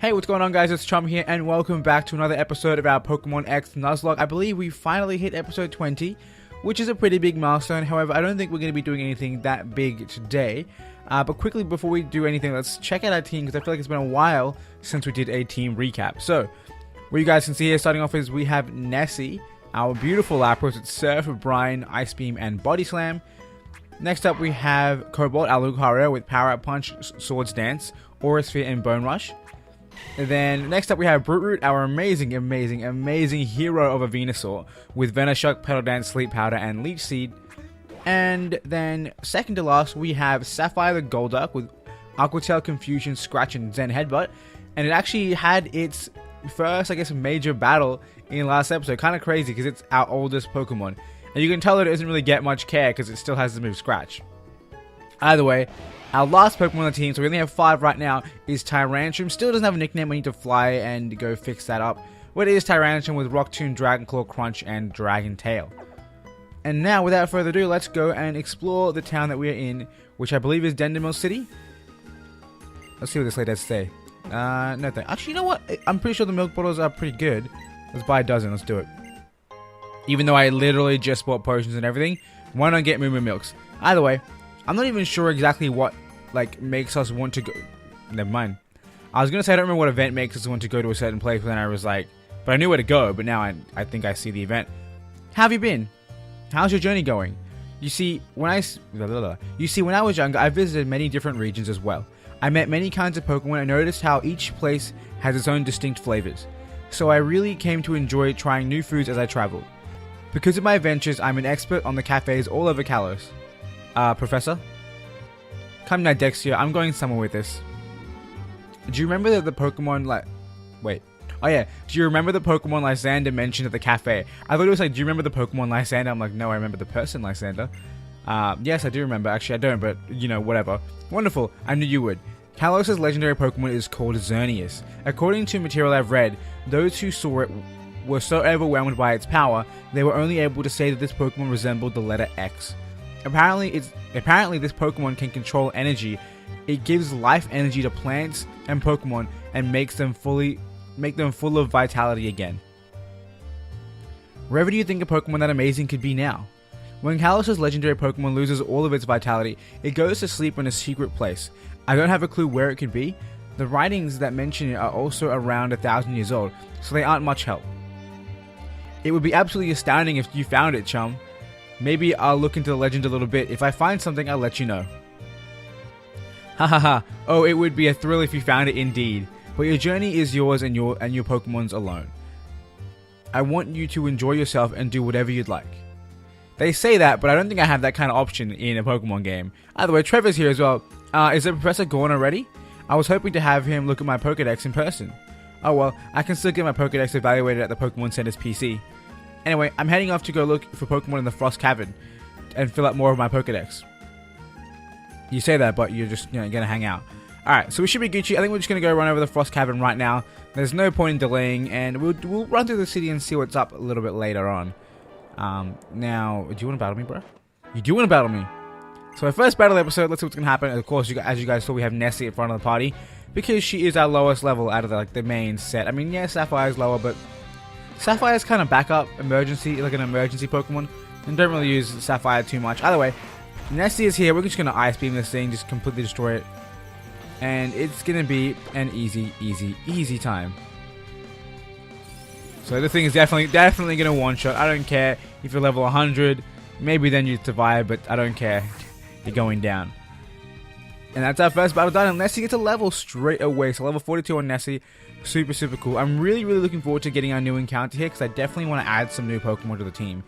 Hey, what's going on, guys? It's Chum here, and welcome back to another episode of our Pokemon X Nuzlocke. I believe we finally hit episode 20, which is a pretty big milestone. However, I don't think we're going to be doing anything that big today. But quickly, before we do anything, let's check out our team, because I feel like it's been a while since we did a team recap. So, what you guys can see here, starting off, is we have Nessie, our beautiful Lapras with Surf, Brine, Ice Beam, and Body Slam. Next up, we have Cobalt, our Lucario, with Power Up Punch, Swords Dance, Aura Sphere, and Bone Rush. And then next up we have Brute Root, our amazing hero of a Venusaur, with Venoshock, Petal Dance, Sleep Powder, and Leech Seed. And then second to last we have Sapphire the Golduck with Aqua Tail, Confusion, Scratch, and Zen Headbutt. And it actually had its first, I guess, major battle in the last episode. Kind of crazy because it's our oldest Pokemon. And you can tell that it doesn't really get much care because it still has the move Scratch. Either way, our last Pokemon on the team, so we only have 5 right now, is Tyrantrum. Still doesn't have a nickname. We need to fly and go fix that up. But it is Tyrantrum with Rock Tomb, Dragon Claw, Crunch, and Dragon Tail. And now, without further ado, let's go and explore the town that we are in, which I believe is Dendermill City. Let's see what this lady has to say. No thanks. Actually, you know what? I'm pretty sure the milk bottles are pretty good. Let's buy a dozen. Let's do it. Even though I literally just bought potions and everything, why not get Moo Moo Milks? Either way, I'm not even sure exactly what makes us want to go. Never mind. I was gonna say I don't remember what event makes us want to go to a certain place, but then I was like, but I knew where to go. But now I think I see the event. How have you been? How's your journey going? You see, when I was younger, I visited many different regions as well. I met many kinds of Pokemon and noticed how each place has its own distinct flavors. So I really came to enjoy trying new foods as I traveled. Because of my adventures, I'm an expert on the cafes all over Kalos. Professor? Come now, Dexia, I'm going somewhere with this. Do you remember that the Pokemon Oh yeah, do you remember the Pokemon Lysander mentioned at the cafe? I thought it was like, do you remember the Pokemon Lysander? I'm like, no, I remember the person Lysander. Yes, I do remember. Actually, I don't, but, you know, whatever. Wonderful, I knew you would. Kalos' legendary Pokemon is called Xerneas. According to material I've read, those who saw it were so overwhelmed by its power, they were only able to say that this Pokemon resembled the letter X. Apparently this Pokemon can control energy. It gives life energy to plants and Pokemon and make them full of vitality again. Wherever do you think a Pokemon that amazing could be now? When Kalos' legendary Pokemon loses all of its vitality, it goes to sleep in a secret place. I don't have a clue where it could be. The writings that mention it are also around 1,000 years old, so they aren't much help. It would be absolutely astounding if you found it, chum. Maybe I'll look into the legend a little bit. If I find something, I'll let you know. Hahaha. Oh, it would be a thrill if you found it indeed. But your journey is yours and your Pokemon's alone. I want you to enjoy yourself and do whatever you'd like. They say that, but I don't think I have that kind of option in a Pokemon game. Either way, Trevor's here as well. Is the Professor gone already? I was hoping to have him look at my Pokedex in person. Oh well, I can still get my Pokedex evaluated at the Pokemon Center's PC. Anyway, I'm heading off to go look for Pokemon in the Frost Cavern and fill out more of my Pokedex. You say that, but you're just gonna hang out. Alright, so we should be Gucci. I think we're just gonna go run over the Frost Cavern right now. There's no point in delaying, and we'll run through the city and see what's up a little bit later on. Now, do you want to battle me, bro? You do want to battle me. So our first battle episode, let's see what's gonna happen. Of course, as you guys saw, we have Nessie at front of the party because she is our lowest level out of the main set. I mean, yeah, Sapphire's lower, but Sapphire's kind of backup, emergency, like an emergency Pokemon, and don't really use Sapphire too much. Either way, Nessie is here. We're just gonna Ice Beam this thing, just completely destroy it, and it's gonna be an easy time. So the thing is definitely gonna one-shot. I don't care if you're level 100, maybe then you survive, but I don't care. You're going down. And that's our first battle done, and Nessie gets a level straight away. So level 42 on Nessie. Super cool. I'm really looking forward to getting our new encounter here, because I definitely want to add some new Pokemon to the team.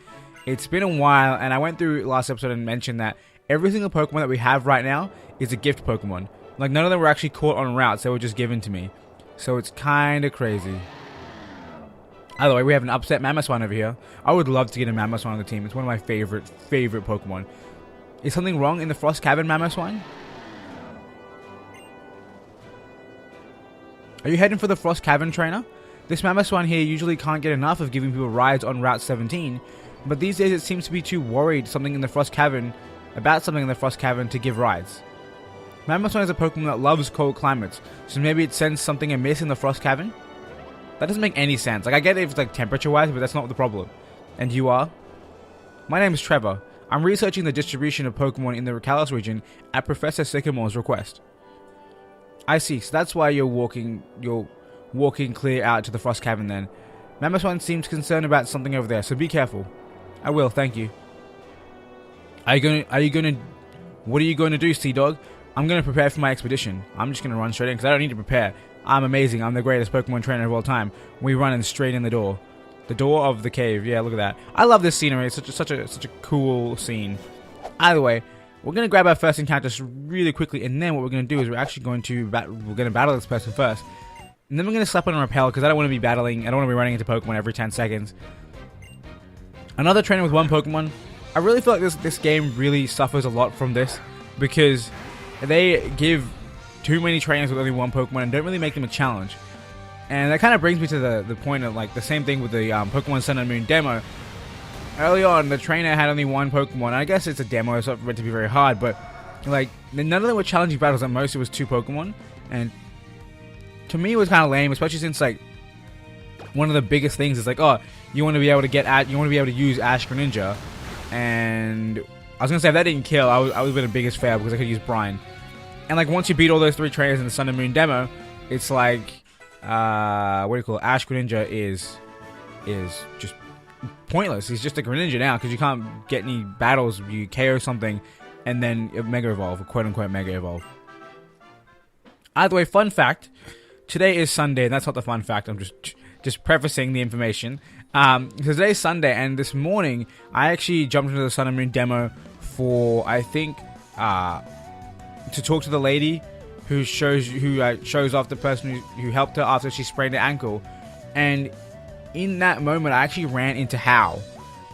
It's been a while, and I went through last episode and mentioned that every single Pokemon that we have right now is a gift Pokemon. Like, none of them were actually caught on routes, they were just given to me. So it's kinda crazy. Either way, we have an upset Mamoswine over here. I would love to get a Mamoswine on the team. It's one of my favorite Pokemon. Is something wrong in the Frost Cavern, Mamoswine? Are you heading for the Frost Cavern, trainer? This Mamoswine here usually can't get enough of giving people rides on Route 17, but these days it seems to be too worried about something in the Frost Cavern to give rides. Mamoswine is a Pokemon that loves cold climates, so maybe it sensed something amiss in the Frost Cavern? That doesn't make any sense. Like, I get it if it's like temperature-wise, but that's not the problem. And you are? My name is Trevor. I'm researching the distribution of Pokemon in the Kalos region at Professor Sycamore's request. I see, so that's why you're walking clear out to the Frost Cavern then. Mamoswine seems concerned about something over there, so be careful. I will, thank you. What are you gonna do, Sea Dog? I'm gonna prepare for my expedition. I'm just gonna run straight in because I don't need to prepare. I'm amazing. I'm the greatest Pokemon trainer of all time. We run in straight in the door. The door of the cave. Yeah, look at that. I love this scenery. It's such a cool scene. Either way, we're gonna grab our first encounter really quickly, and then what we're gonna do is we're actually going to battle this person first, and then we're gonna slap on a repel because I don't want to be battling. I don't want to be running into Pokemon every 10 seconds. Another trainer with one Pokemon. I really feel like this game really suffers a lot from this because they give too many trainers with only one Pokemon and don't really make them a challenge. And that kind of brings me to the point of like the same thing with the Pokemon Sun and Moon demo. Early on, the trainer had only one Pokemon. I guess it's a demo, it's not meant to be very hard, but like none of them were challenging battles. At most, it was 2 Pokemon, and to me, it was kind of lame, especially since like one of the biggest things is like, oh, you want to be able to use Ash Greninja, and I was gonna say if that didn't kill, I was been the biggest fail because I could use Brine. And like once you beat all those 3 trainers in the Sun and Moon demo, it's like what do you call it? Ash Greninja is just pointless. He's just a Greninja now because you can't get any battles. You KO something and then Mega Evolve, or quote unquote Mega Evolve. Either way, fun fact: today is Sunday, and that's not the fun fact. I'm just prefacing the information. Today's Sunday, and this morning I actually jumped into the Sun and Moon demo for I think to talk to the lady who shows off the person who helped her after she sprained her ankle. And in that moment, I actually ran into Hal,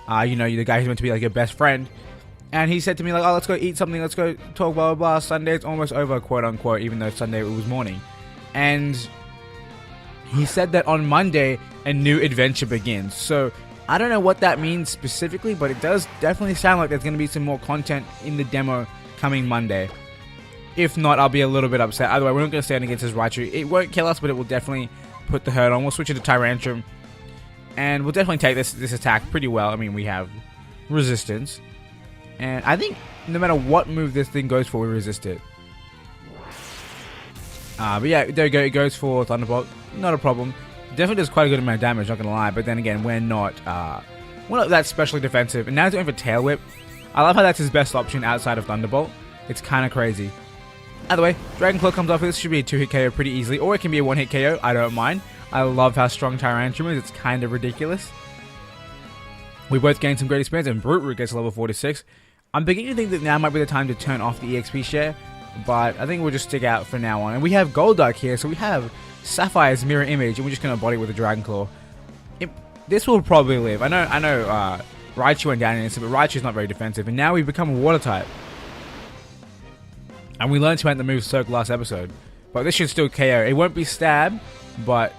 the guy who's meant to be like your best friend. And he said to me like, oh, let's go eat something, let's go talk, blah blah blah. Sunday's almost over, quote unquote, even though Sunday it was morning. And he said that on Monday a new adventure begins. So I don't know what that means specifically, but it does definitely sound like there's going to be some more content in the demo coming Monday. If not, I'll be a little bit upset. Either way, we're not going to stand against his Raichu. It won't kill us, but it will definitely put the hurt on. We'll switch it to Tyrantrum, and we'll definitely take this attack pretty well. I mean, we have resistance, and I think no matter what move this thing goes for, we resist it. But yeah, there you go. It goes for Thunderbolt. Not a problem. Definitely does quite a good amount of damage, not going to lie. But then again, we're not that specially defensive. And now he's going for Tail Whip. I love how that's his best option outside of Thunderbolt. It's kind of crazy. Either way, Dragon Claw comes off. This should be a 2-hit KO pretty easily, or it can be a 1-hit KO. I don't mind. I love how strong Tyrantrum is. It's kind of ridiculous. We both gained some great experience, and Brute Root gets level 46. I'm beginning to think that now might be the time to turn off the EXP share, but I think we'll just stick out from now on. And we have Golduck here, so we have Sapphire's mirror image, and we're just going to body it with a Dragon Claw. This will probably live. I know Raichu went down in this, but Raichu's not very defensive, and now we've become a Water type. And we learned to make the move Soak last episode. But this should still KO. It won't be Stab, but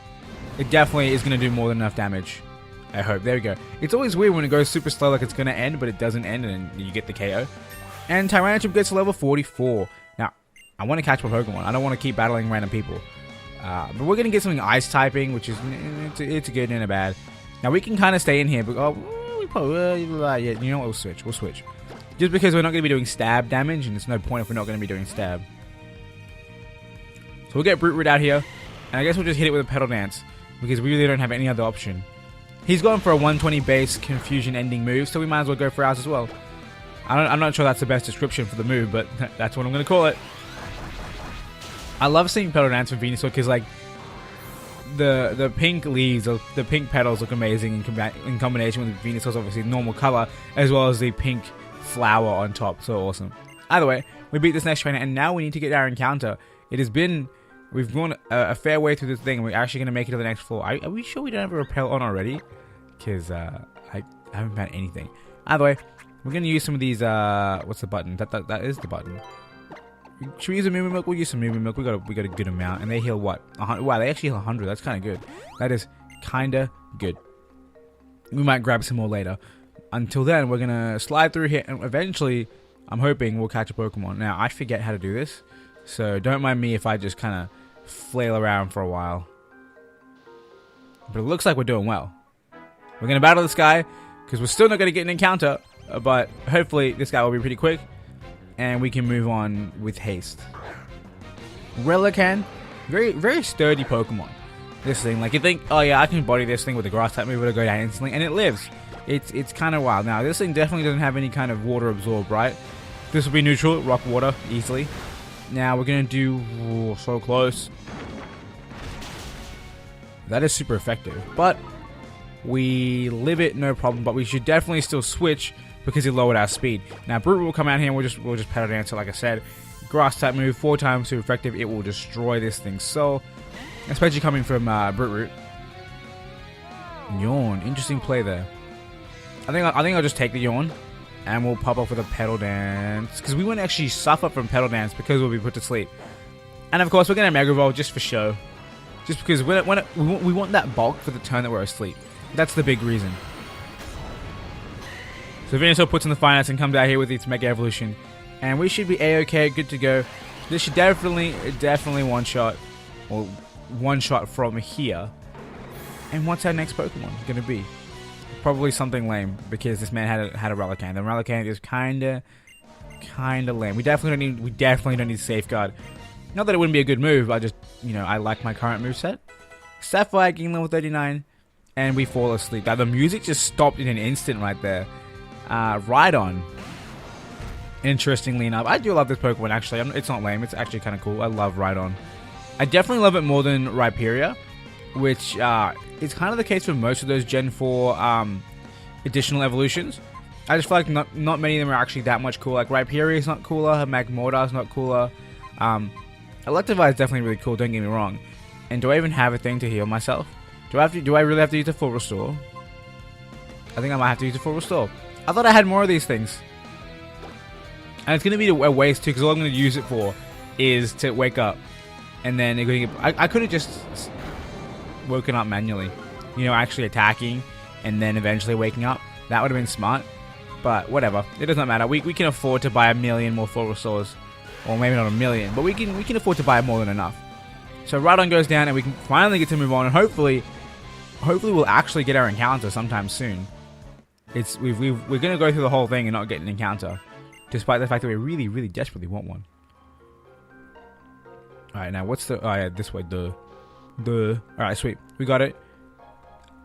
it definitely is going to do more than enough damage. I hope. There we go. It's always weird when it goes super slow like it's going to end, but it doesn't end and then you get the KO. And Tyrantrum gets to level 44. Now, I want to catch my Pokemon. I don't want to keep battling random people. But we're going to get something Ice typing, which is it's a good and a bad. Now, we can kind of stay in here, but we probably, yeah, you know what, we'll switch. Just because we're not going to be doing stab damage, and there's no point if we're not going to be doing stab. So we'll get Brute Root out here, and I guess we'll just hit it with a Petal Dance, because we really don't have any other option. He's gone for a 120 base Confusion ending move, so we might as well go for ours as well. I'm not sure that's the best description for the move, but that's what I'm going to call it. I love seeing Petal Dance from Venusaur, because like, the pink leaves, or the pink petals look amazing in combination with Venusaur's obviously normal color, as well as the pink flower on top. So awesome. Either way, we beat this next trainer, and now we need to get our encounter. We've gone a fair way through this thing, and we're actually going to make it to the next floor. Are we sure we don't have a repel on already? Because I haven't found anything. Either way, we're going to use some of these, what's the button? That is the button. Should we use a Moo Milk? We'll use some Moo Milk. We got a good amount, and they heal what? 100. Wow, they actually heal 100. That's kind of good. That is kind of good. We might grab some more later. Until then, we're going to slide through here, and eventually, I'm hoping we'll catch a Pokemon. Now, I forget how to do this, So don't mind me if I just kind of flail around for a while. But it looks like we're doing well. We're going to battle this guy, because we're still not going to get an encounter. But hopefully this guy will be pretty quick, and we can move on with haste. Relican, very sturdy Pokemon. This thing, like you think, oh yeah, I can body this thing with a grass type move, it'll go down instantly, and it lives. It's kind of wild. Now this thing definitely doesn't have any kind of water absorb, right? This will be neutral, rock water, easily. Now we're gonna do so close. That is super effective, but we live it no problem. But we should definitely still switch because it lowered our speed. Now Brute will come out here and we'll just Petal Dance it, like I said. Grass type move, 4 times super effective. It will destroy this thing. So, especially coming from Brute. Yawn, interesting play there. I think I'll just take the Yawn, and we'll pop off with a Petal Dance because we won't actually suffer from Petal Dance because we'll be put to sleep. And of course, we're gonna Mega Evolve just for show, just because we want that bulk for the turn that we're asleep. That's the big reason. So Venusaur puts in the finance and comes out here with its Mega Evolution, and we should be a-okay, good to go. This should definitely one shot from here. And what's our next Pokemon gonna be? Probably something lame, because this man had a Relicanth. The Relicanth is kinda lame. We definitely don't need Safeguard. Not that it wouldn't be a good move. I just, I like my current moveset. Sapphire getting level 39, and we fall asleep. Now the music just stopped in an instant right there. Rhydon. Interestingly enough, I do love this Pokemon actually. It's not lame. It's actually kind of cool. I love Rhydon. I definitely love it more than Rhyperior, which is kind of the case for most of those Gen 4 additional evolutions. I just feel like not many of them are actually that much cool. Like Rhyperior is not cooler, Magmortar is not cooler. Electivire is definitely really cool, don't get me wrong. And do I even have a thing to heal myself? Do I really have to use a full restore? I think I might have to use a full restore. I thought I had more of these things. And it's going to be a waste too, because all I'm going to use it for is to wake up. And then I could have just woken up manually. Actually attacking and then eventually waking up. That would have been smart. But whatever. It doesn't matter. We can afford to buy 1 million more full restores. Or maybe not 1 million. But we can afford to buy more than enough. So Rhydon goes down and we can finally get to move on. And hopefully we'll actually get our encounter sometime soon. We're going to go through the whole thing and not get an encounter. Despite the fact that we really, really desperately want one. Alright, now what's the... Oh yeah, this way. Duh. Alright, sweet. We got it.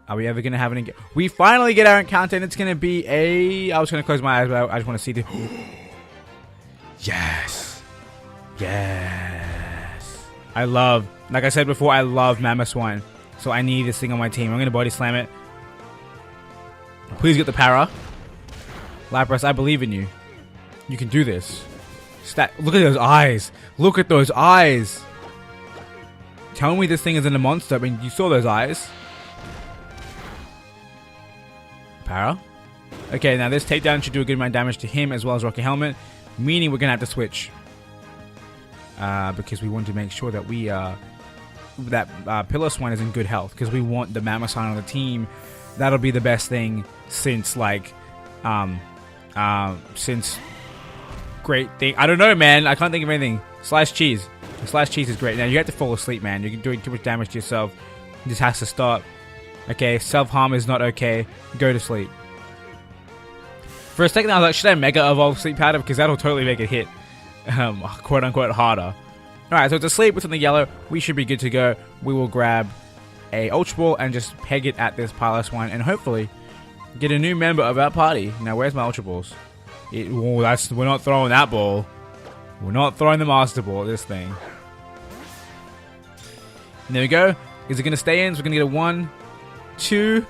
Are we ever going to have an encounter? We finally get our encounter, and it's going to be a... I was going to close my eyes, but I just want to see the... Yes. Yes. Like I said before, I love Mamoswine. So I need this thing on my team. I'm going to body slam it. Please get the para. Lapras, I believe in you. You can do this. Look at those eyes. Look at those eyes. Tell me this thing isn't a monster. I mean, you saw those eyes. Para. Okay, now this takedown should do a good amount of damage to him as well as Rocky Helmet. Meaning we're going to have to switch. Because we want to make sure that Piloswine is in good health. Because we want the Mamoswine on the team. That'll be the best thing since, since... Great thing. I don't know, man. I can't think of anything. Sliced cheese. Sliced cheese is great. Now, you have to fall asleep, man. You're doing too much damage to yourself. It just has to stop. Okay, self-harm is not okay. Go to sleep. For a second, I was like, should I Mega Evolve Sleep Powder? Because that'll totally make it hit, quote-unquote, harder. Alright, so it's asleep with something yellow. We should be good to go. We will grab a Ultra Ball and just peg it at this Piloswine and hopefully get a new member of our party. Now, where's my Ultra Balls? We're not throwing that ball. We're not throwing the Master Ball at this thing. And there we go. Is it going to stay in? So we're going to get a 1, 2,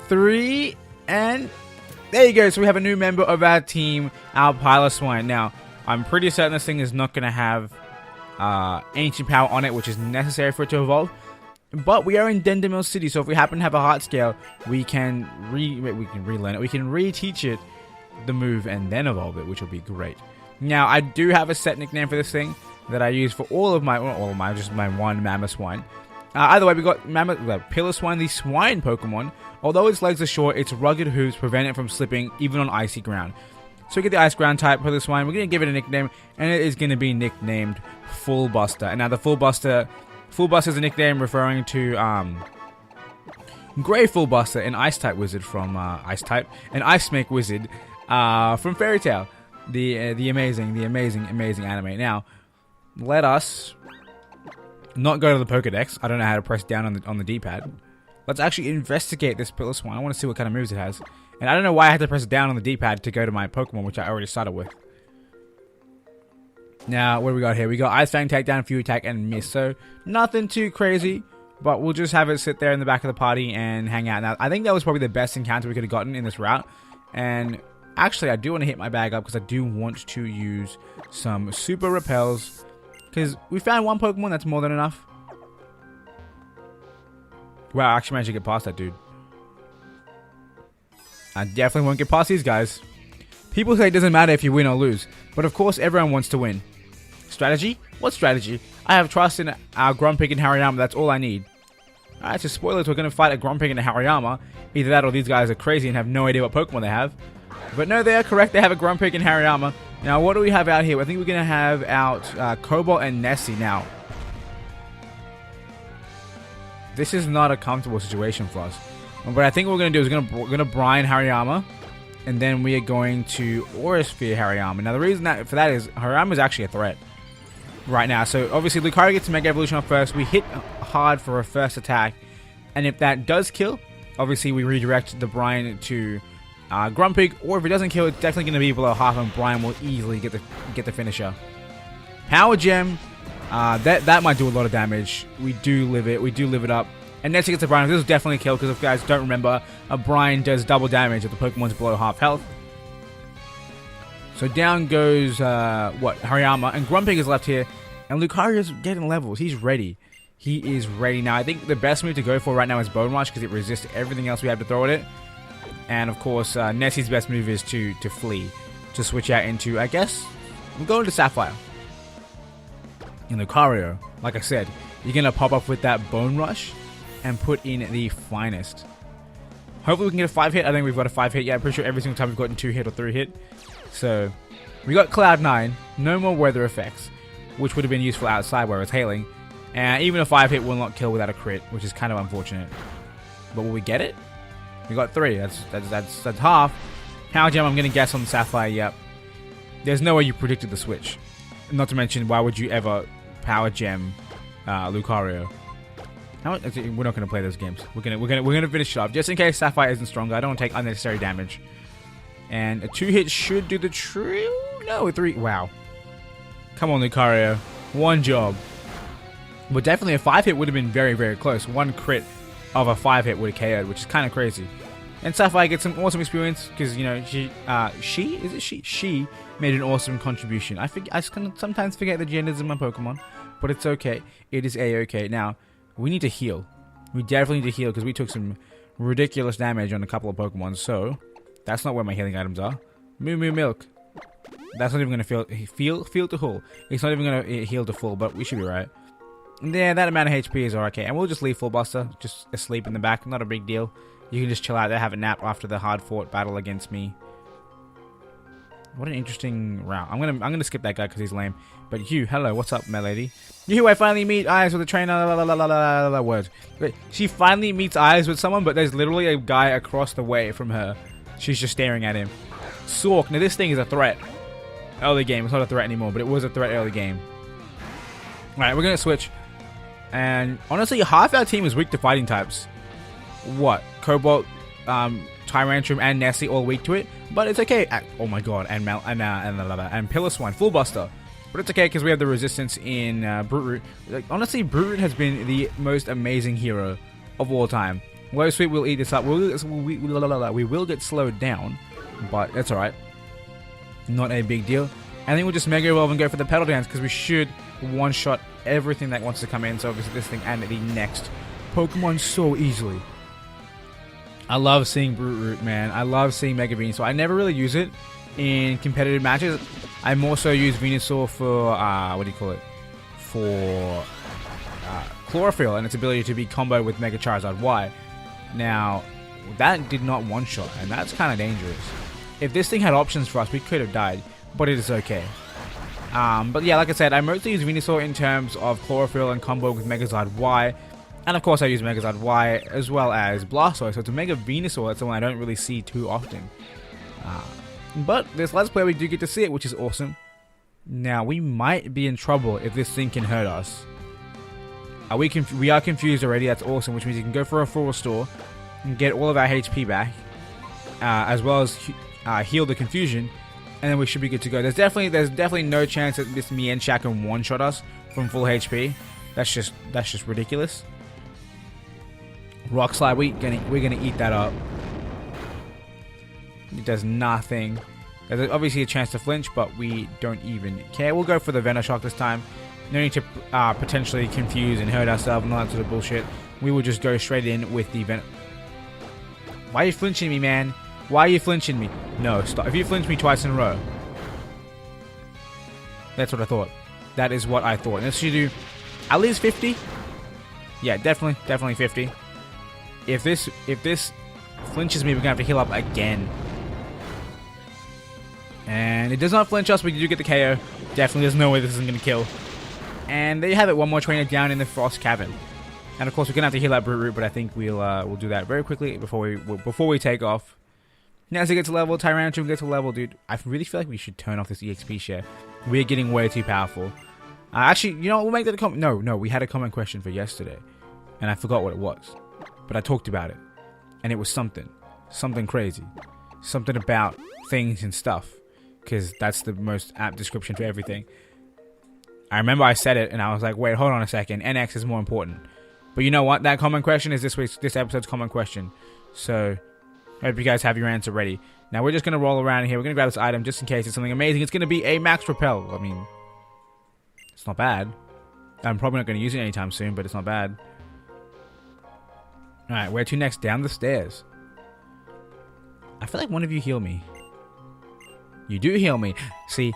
3, and there you go. So we have a new member of our team, our Piloswine. Now, I'm pretty certain this thing is not going to have Ancient Power on it, which is necessary for it to evolve. But we are in Dendemil City, so if we happen to have a Heart Scale, we can relearn it. We can reteach it the move and then evolve it, which will be great. Now, I do have a set nickname for this thing that I use for just my one Mamoswine. Either way, we got Piloswine, the swine Pokemon. Although its legs are short, its rugged hooves prevent it from slipping even on icy ground. So we get the Ice Ground type for this one. We're going to give it a nickname, and it is going to be nicknamed Full Buster. And now the Full Buster is a nickname referring to Grey Full Buster, an Ice type wizard from an Ice Snake wizard from Fairy Tail, the amazing anime. Now, let us not go to the Pokedex. I don't know how to press down on the D-pad. Let's actually investigate this Pillar one. I want to see what kind of moves it has. And I don't know why I had to press down on the D-pad to go to my Pokemon, which I already started with. Now, what do we got here? We got Ice Fang, Takedown, Fury Attack, and Miss. So, nothing too crazy, but we'll just have it sit there in the back of the party and hang out. Now, I think that was probably the best encounter we could have gotten in this route. And actually, I do want to hit my bag up because I do want to use some Super Repels. Because we found one Pokemon, that's more than enough. Wow, I actually managed to get past that dude. I definitely won't get past these guys. People say it doesn't matter if you win or lose, but of course everyone wants to win. Strategy? What strategy? I have trust in our Grumpig and Hariyama, that's all I need. Alright, so spoilers, we're going to fight a Grumpig and a Hariyama. Either that or these guys are crazy and have no idea what Pokemon they have. But no, they are correct, they have a Grumpig and Hariyama. Now, what do we have out here? I think we're going to have out Cobalt and Nessie now. This is not a comfortable situation for us. What I think what we're going to do is we're going to Brine Hariyama. And then we are going to Aura Sphere Hariyama. Now, the reason for that is Hariyama is actually a threat right now. So, obviously, Lucario gets to Mega Evolution off first. We hit hard for a first attack. And if that does kill, obviously, we redirect the Brine to Grumpig. Or if it doesn't kill, it's definitely going to be below half. And Brine will easily get the finisher. Power Gem. That might do a lot of damage. We do live it up. And Nessie gets a Brine. This is definitely a kill, because if you guys don't remember, a Brine does double damage if the Pokemon's below half health. So down goes, Hariyama. And Grumpig is left here. And Lucario's getting levels. He's ready. He is ready. Now, I think the best move to go for right now is Bone Rush, because it resists everything else we have to throw at it. And, of course, Nessie's best move is to flee. To switch out into, I guess, we'll go into Sapphire. And Lucario, like I said, you're going to pop up with that Bone Rush and put in the finest. Hopefully we can get a 5-hit. I think we've got a 5-hit. Yeah, I'm pretty sure every single time we've gotten 2-hit or 3-hit. So, we got Cloud 9. No more weather effects, which would have been useful outside where it's hailing. And even a 5-hit will not kill without a crit, which is kind of unfortunate. But will we get it? We got 3. That's half. Power Gem, I'm going to guess on the Sapphire, yep. There's no way you predicted the switch. Not to mention, why would you ever Power Gem Lucario? We're not going to play those games. We're gonna finish it off just in case Sapphire isn't stronger. I don't want to take unnecessary damage. And a 2-hit should do the trick. No, a 3. Wow. Come on, Lucario. One job. But definitely a 5-hit would have been very, very close. One crit of a 5-hit would have KO'd, which is kind of crazy. And Sapphire gets some awesome experience because, you know, she made an awesome contribution. I sometimes forget the genders of my Pokemon, but it's okay. It is a-okay. Now, we need to heal. We definitely need to heal because we took some ridiculous damage on a couple of Pokemon. So, that's not where my healing items are. Moo Moo Milk. That's not even going to feel to full. It's not even going to heal to full, but we should be right. Yeah, that amount of HP is okay. And we'll just leave Full Buster, just asleep in the back. Not a big deal. You can just chill out there, have a nap after the hard-fought battle against me. What an interesting route. I'm gonna skip that guy because he's lame. But you, hello, what's up, my lady? You, I finally meet eyes with a trainer. Words. She finally meets eyes with someone, but there's literally a guy across the way from her. She's just staring at him. Sork. Now this thing is a threat. Early game. It's not a threat anymore, but it was a threat early game. Alright, we're gonna switch. And honestly, half our team is weak to fighting types. What? Cobalt, Tyrantrum, and Nessie all weak to it, but it's okay. Oh my god, and Pillar Swine, Full Buster. But it's okay because we have the resistance in Brute Root. Like, honestly, Brute Root has been the most amazing hero of all time. Low Sweep will eat this up. We will get slowed down, but that's alright. Not a big deal. And then we'll just Mega Evolve and go for the Pedal Dance because we should one-shot everything that wants to come in. So obviously this thing and the next Pokemon so easily. I love seeing Brute Root, man. I love seeing Mega Venusaur. I never really use it in competitive matches. I more so use Venusaur for, what do you call it? For Chlorophyll and its ability to be comboed with Mega Charizard Y. Now, that did not one-shot, and that's kind of dangerous. If this thing had options for us, we could have died, but it is okay. But yeah, like I said, I mostly use Venusaur in terms of Chlorophyll and combo with Megazord Y. And of course I use Megazord Y as well as Blastoise, so it's a Mega Venusaur, that's the one I don't really see too often. But this Let's Play we do get to see it, which is awesome. Now, we might be in trouble if this thing can hurt us. We are confused already, that's awesome, which means you can go for a full restore and get all of our HP back, as well as heal the confusion, and then we should be good to go. There's definitely no chance that this Mienshao can one-shot us from full HP. That's just ridiculous. Rock Slide, we're gonna eat that up. It does nothing. There's obviously a chance to flinch, but we don't even care. We'll go for the Venoshock this time. No need to potentially confuse and hurt ourselves and all that sort of bullshit. We will just go straight in with the Why are you flinching me, man? Why are you flinching me? No, stop. If you flinch me twice in a row. That's what I thought. That is what I thought. And this should do at least 50. Yeah, definitely 50. If this flinches me, we're gonna have to heal up again. And it does not flinch us, but you do get the KO. Definitely, there's no way this isn't gonna kill. And there you have it. One more trainer down in the Frost Cavern. And of course, we're gonna have to heal up Brute Root, but I think we'll do that very quickly before we take off. Now, as it gets to level, Tyranitar gets to level, dude. I really feel like we should turn off this EXP share. We're getting way too powerful. Actually, you know what? We'll make that a comment. No, we had a comment question for yesterday, and I forgot what it was, but I talked about it, and it was something crazy, something about things and stuff, because that's the most apt description for everything. I remember I said it, and I was like, wait, hold on a second. NX is more important. But you know what? That comment question is this episode's comment question. So I hope you guys have your answer ready. Now we're just going to roll around here. We're going to grab this item just in case it's something amazing. It's going to be a Max Repel. I mean, it's not bad. I'm probably not going to use it anytime soon, but it's not bad. Alright, where to next? Down the stairs. I feel like one of you heal me. You do heal me. See,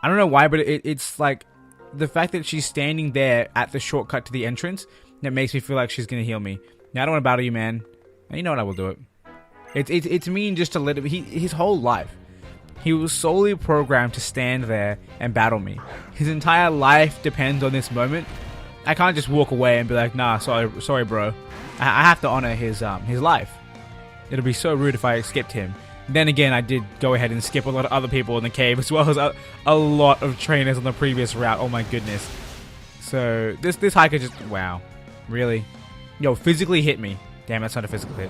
I don't know why, but it's like the fact that she's standing there at the shortcut to the entrance that makes me feel like she's going to heal me. Now, I don't want to battle you, man. And you know what? I will do it. It's mean just to let him. His whole life, he was solely programmed to stand there and battle me. His entire life depends on this moment. I can't just walk away and be like, nah, sorry, bro. I have to honor his life. It'll be so rude if I skipped him. Then again, I did go ahead and skip a lot of other people in the cave, as well as a lot of trainers on the previous route. Oh my goodness. So this hiker just, wow, really? Yo, physically hit me. Damn, that's not a physical hit.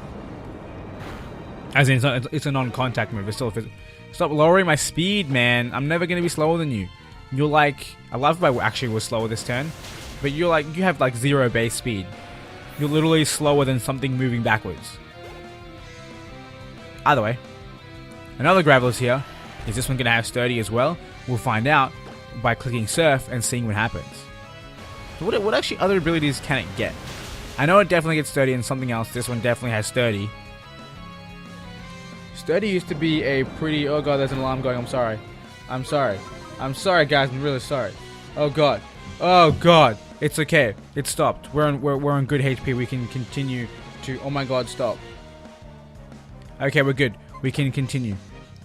As in, it's a non-contact move. It's still a physical. Stop lowering my speed, man. I'm never gonna be slower than you. You're like, I love if I actually was slower this turn, but you have like 0 base speed. You're literally slower than something moving backwards. Either way, another Graveler's here. Is this one gonna have Sturdy as well? We'll find out by clicking Surf and seeing what happens. So what actually other abilities can it get? I know it definitely gets Sturdy and something else. This one definitely has Sturdy. Sturdy used to be a pretty... Oh god, there's an alarm going. I'm sorry. I'm sorry, guys. I'm really sorry. Oh god. Oh god. It's okay. It stopped. We're on good HP. We can continue to... Oh my god, stop. Okay, we're good. We can continue.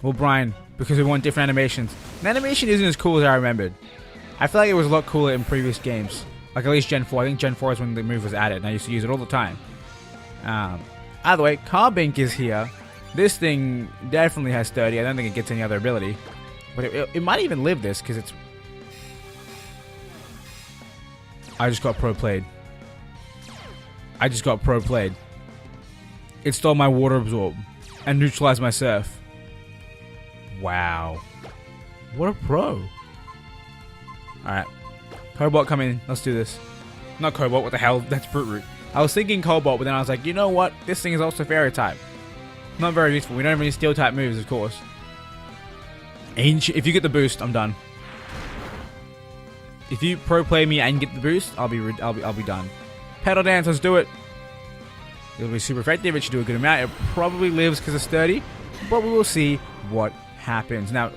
Well, Brian, because we want different animations. The animation isn't as cool as I remembered. I feel like it was a lot cooler in previous games. Like at least Gen 4. I think Gen 4 is when the move was added, and I used to use it all the time. Either way, Carbink is here. This thing definitely has Sturdy. I don't think it gets any other ability. But it might even live this, because it's... I just got pro-played. It stole my Water Absorb and neutralized my Surf. Wow. What a pro. Alright. Cobalt, come in. Let's do this. Not Cobalt, what the hell? That's Brute Root. I was thinking Cobalt, but then I was like, you know what? This thing is also Fairy type. Not very useful. We don't have any Steel type moves, of course. Ancient. If you get the boost, I'm done. If you pro play me and get the boost, I'll be done. Pedal Dance, let's do it. It'll be super effective. It should do a good amount. It probably lives because of Sturdy, but we will see what happens. Now,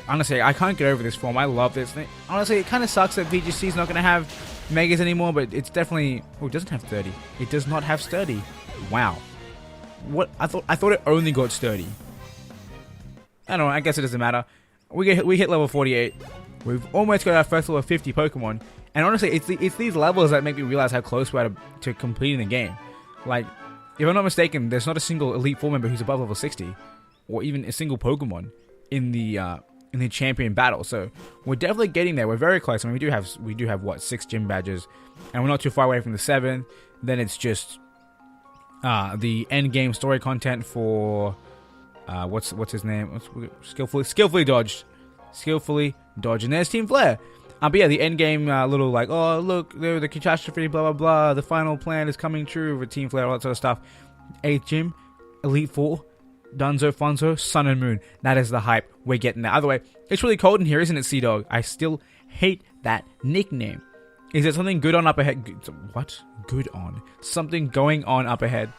honestly, I can't get over this form. I love this thing. Honestly, it kind of sucks that VGC is not going to have Megas anymore, but it's definitely... Oh, it doesn't have Sturdy. It does not have Sturdy. Wow. What? I thought it only got Sturdy. I don't know, I guess it doesn't matter. We hit level 48. We've almost got our first level 50 Pokemon. And honestly, it's these levels that make me realize how close we are to completing the game. Like, if I'm not mistaken, there's not a single Elite Four member who's above level 60, or even a single Pokemon in the champion battle. So we're definitely getting there. We're very close. I mean, we do have what, 6 gym badges, and we're not too far away from the 7th. Then it's just the end game story content for what's his name? Skillfully dodged. Skillfully dodged. And there's Team Flare. But yeah, the end game little like, oh look, the catastrophe, blah blah blah. The final plan is coming true with Team Flare, all that sort of stuff. 8th gym, Elite Four, Dunzo Funzo, Sun and Moon. That is the hype. We're getting there. Either way, it's really cold in here, isn't it, Sea Dog? I still hate that nickname. Is there something good on up ahead? What? Good on? Something going on up ahead.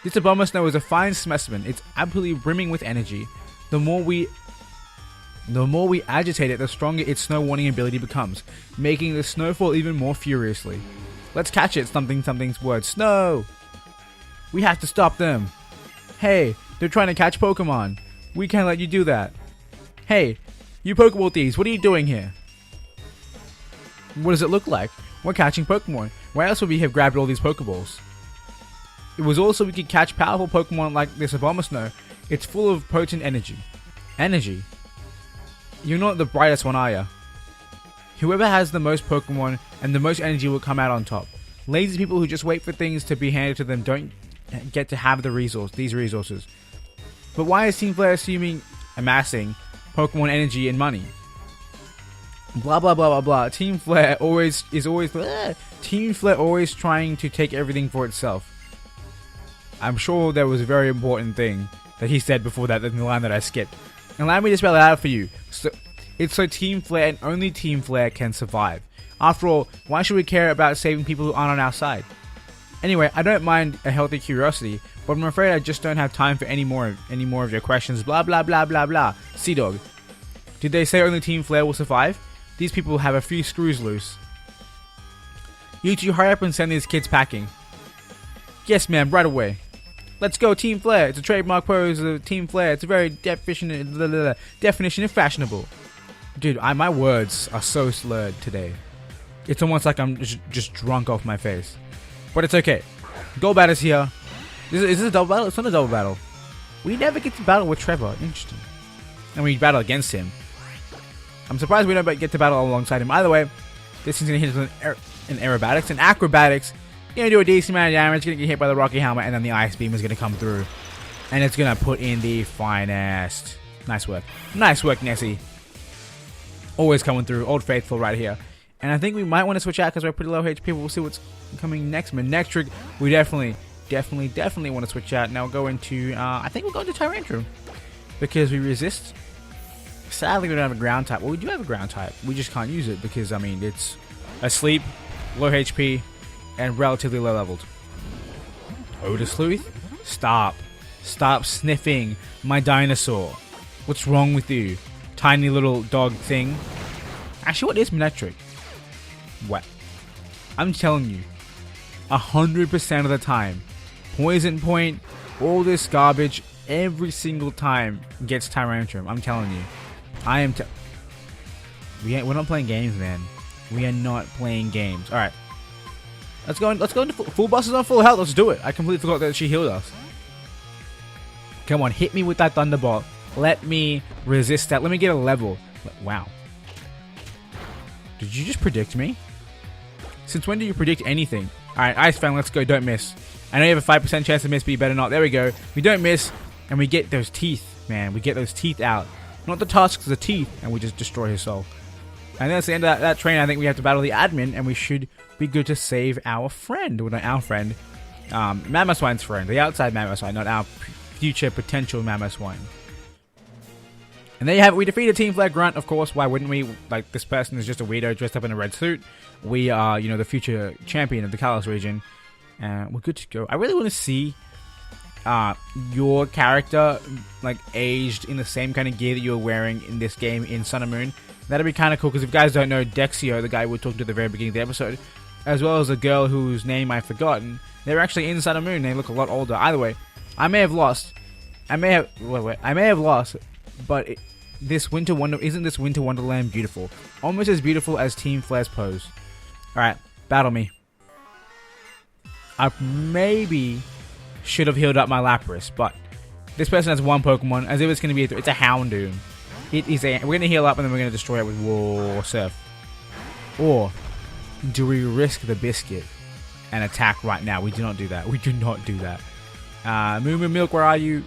This Obama Snow is a fine specimen. It's absolutely brimming with energy. The more we agitate it, the stronger its snow warning ability becomes, making the snowfall even more furiously. Let's catch it, something's word. Snow! We have to stop them. Hey, they're trying to catch Pokemon. We can't let you do that. Hey, you Pokeball thieves, what are you doing here? What does it look like? We're catching Pokemon. Why else would we have grabbed all these Pokeballs? It was also we could catch powerful Pokemon like this Abomasnow. It's full of potent energy. Energy? You're not the brightest one, are ya? Whoever has the most Pokemon and the most energy will come out on top. Lazy people who just wait for things to be handed to them don't get to have these resources. But why is Team Flare amassing Pokemon energy and money? Blah blah blah blah blah. Team Flare always trying to take everything for itself. I'm sure there was a very important thing that he said before that in the line that I skipped. And allow me to spell it out for you. It's so Team Flare and only Team Flare can survive. After all, why should we care about saving people who aren't on our side? Anyway, I don't mind a healthy curiosity, but I'm afraid I just don't have time for any more of your questions. Blah blah blah blah blah. Sea Dog, did they say only Team Flare will survive? These people have a few screws loose. You two hurry up and send these kids packing. Yes, ma'am, right away. Let's go, Team Flare. It's a trademark pose of Team Flare. It's a very definition of fashionable. Dude, my words are so slurred today. It's almost like I'm just drunk off my face. But it's okay. Golbat is here. Is this a double battle? It's not a double battle. We never get to battle with Trevor. Interesting. And we battle against him. I'm surprised we don't get to battle alongside him. Either way, this thing's going to hit us in aerobatics and acrobatics. Gonna do a decent amount of damage, gonna get hit by the Rocky Helmet, and then the Ice Beam is gonna come through. And it's gonna put in the finest. Nice work. Nice work, Nessie. Always coming through. Old Faithful right here. And I think we might want to switch out because we're pretty low HP. We'll see what's coming next. Manectric, we definitely want to switch out. Now we'll go into, I think we'll go into Tyrantrum. Because we resist. Sadly, we don't have a ground type. Well, we do have a ground type. We just can't use it because, I mean, it's asleep, low HP, and relatively low leveled. Odor Sleuth? Stop sniffing my dinosaur. What's wrong with you? Tiny little dog thing. Actually, what is Manectric? What? I'm telling you, 100% of the time, Poison Point, all this garbage, every single time gets Tyrantrum. I'm telling you. We're not playing games, man. We are not playing games. Alright. Let's go into full bosses on full health. Let's do it. I completely forgot that she healed us. Come on, hit me with that Thunderbolt. Let me resist that. Let me get a level. Wow. Did you just predict me? Since when do you predict anything? Alright, Ice Fang, let's go. Don't miss. I know you have a 5% chance to miss, but you better not. There we go. We don't miss, and we get those teeth, man. We get those teeth out. Not the tusks, the teeth, and we just destroy his soul. And that's the end of that train. I think we have to battle the admin, and we should be good to save our friend. Well, not our friend. Mamoswine's friend. The outside Mamoswine, not our future potential Mamoswine. And there you have it. We defeated Team Flare Grunt, of course. Why wouldn't we? Like, this person is just a weirdo dressed up in a red suit. We are, the future champion of the Kalos region. We're good to go. I really want to see your character, like, aged in the same kind of gear that you were wearing in this game in Sun and Moon. That'd be kind of cool, because if you guys don't know, Dexio, the guy we talked to at the very beginning of the episode, as well as a girl whose name I've forgotten, they're actually in Sun and Moon. They look a lot older. Either way, I may have lost. I may have lost but this winter isn't this winter wonderland beautiful? Almost as beautiful as Team Flare's pose. Alright, battle me. I maybe should have healed up my Lapras, but this person has one Pokemon, as if it's going to be it's a Houndoom. We're going to heal up and then we're going to destroy it with War Surf. Or do we risk the biscuit and attack right now? We do not do that. We do not do that. Moo Moo Milk, where are you?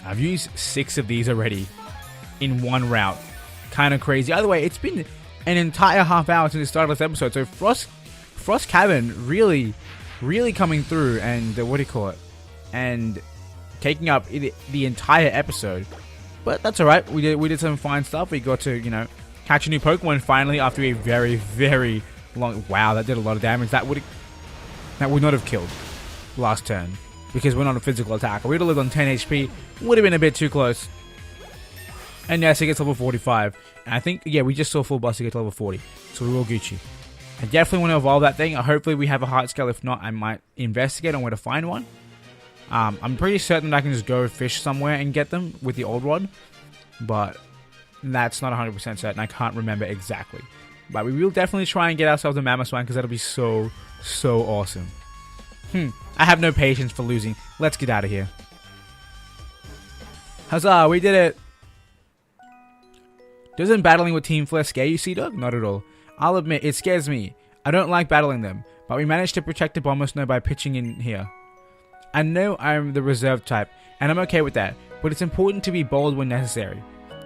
I've used 6 of these already in one route. Kind of crazy. Either way, it's been an entire half hour since the start of this episode. So Frost Cavern really coming through and what do you call it? And taking up the entire episode. But that's alright. We did some fine stuff. We got to, you know, catch a new Pokemon finally after a very, very long... Wow, that did a lot of damage. That would not have killed last turn. Because we're not a physical attacker. We'd have lived on 10 HP. Would have been a bit too close. And yes, it gets level 45. And I think, yeah, we just saw full boss to get to level 40. So we will Gucci. I definitely want to evolve that thing. Hopefully we have a heart scale. If not, I might investigate on where to find one. I'm pretty certain that I can just go fish somewhere and get them with the old rod. But that's not 100% certain. I can't remember exactly. But we will definitely try and get ourselves a Mammoth because that'll be so awesome. I have no patience for losing. Let's get out of here. Huzzah, we did it! Doesn't battling with Team Flare scare you, Sea-Dog? Not at all. I'll admit, it scares me. I don't like battling them, but we managed to protect the Abomasnow by pitching in here. I know I'm the reserve type, and I'm okay with that, but it's important to be bold when necessary.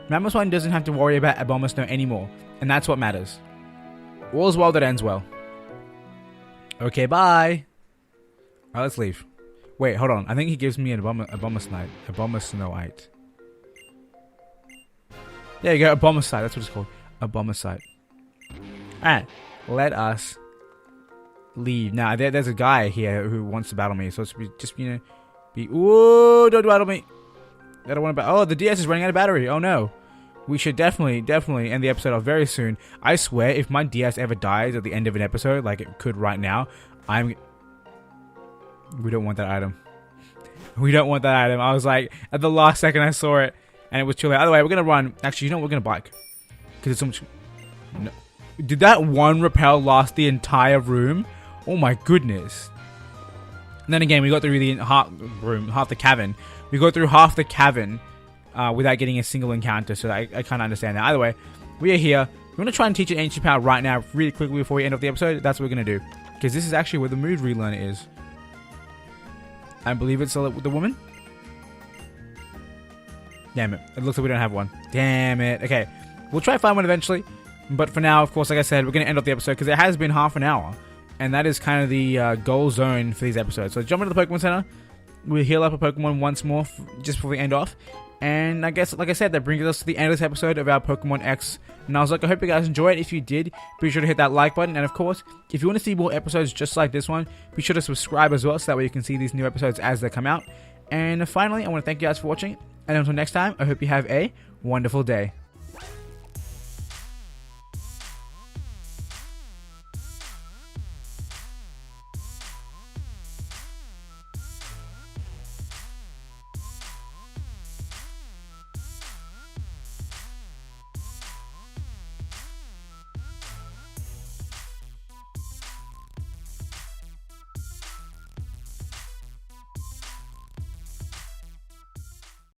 Mamoswine doesn't have to worry about Abomasnow anymore, and that's what matters. All's well that ends well. Okay, bye! Alright, let's leave. Wait, hold on. I think he gives me an Abomasnow. There you go, Abomasite. That's what it's called. Abomasite. Alright, let us leave. Now, there's a guy here who wants to battle me, so it's just, you know, Ooh, don't battle me. I don't want to battle. Oh, the DS is running out of battery. Oh, no. We should definitely end the episode off very soon. I swear, if my DS ever dies at the end of an episode, like it could right now, we don't want that item. We don't want that item. I was like, at the last second I saw it, and it was too late. Either way, we're going to run. Actually, you know what? We're going to bike. Because it's so much... No. Did that one repel last the entire room? Oh my goodness. And then again, we got through the half the cavern. We got through half the cavern without getting a single encounter, so I kind of understand that. Either way, we are here. We're going to try and teach an ancient power right now, really quickly before we end off the episode. That's what we're going to do. Because this is actually where the mood relearn is. I believe it's the woman. Damn it. It looks like we don't have one. Damn it. Okay. We'll try to find one eventually. But for now, of course, like I said, we're going to end off the episode because it has been half an hour. And that is kind of the goal zone for these episodes. So jump into the Pokemon Center. We'll heal up a Pokemon once more just before we end off. And I guess, like I said, that brings us to the end of this episode of our Pokemon X Nuzlocke. I hope you guys enjoyed it. If you did, be sure to hit that like button. And of course, if you want to see more episodes just like this one, be sure to subscribe as well, so that way you can see these new episodes as they come out. And finally, I want to thank you guys for watching. And until next time, I hope you have a wonderful day.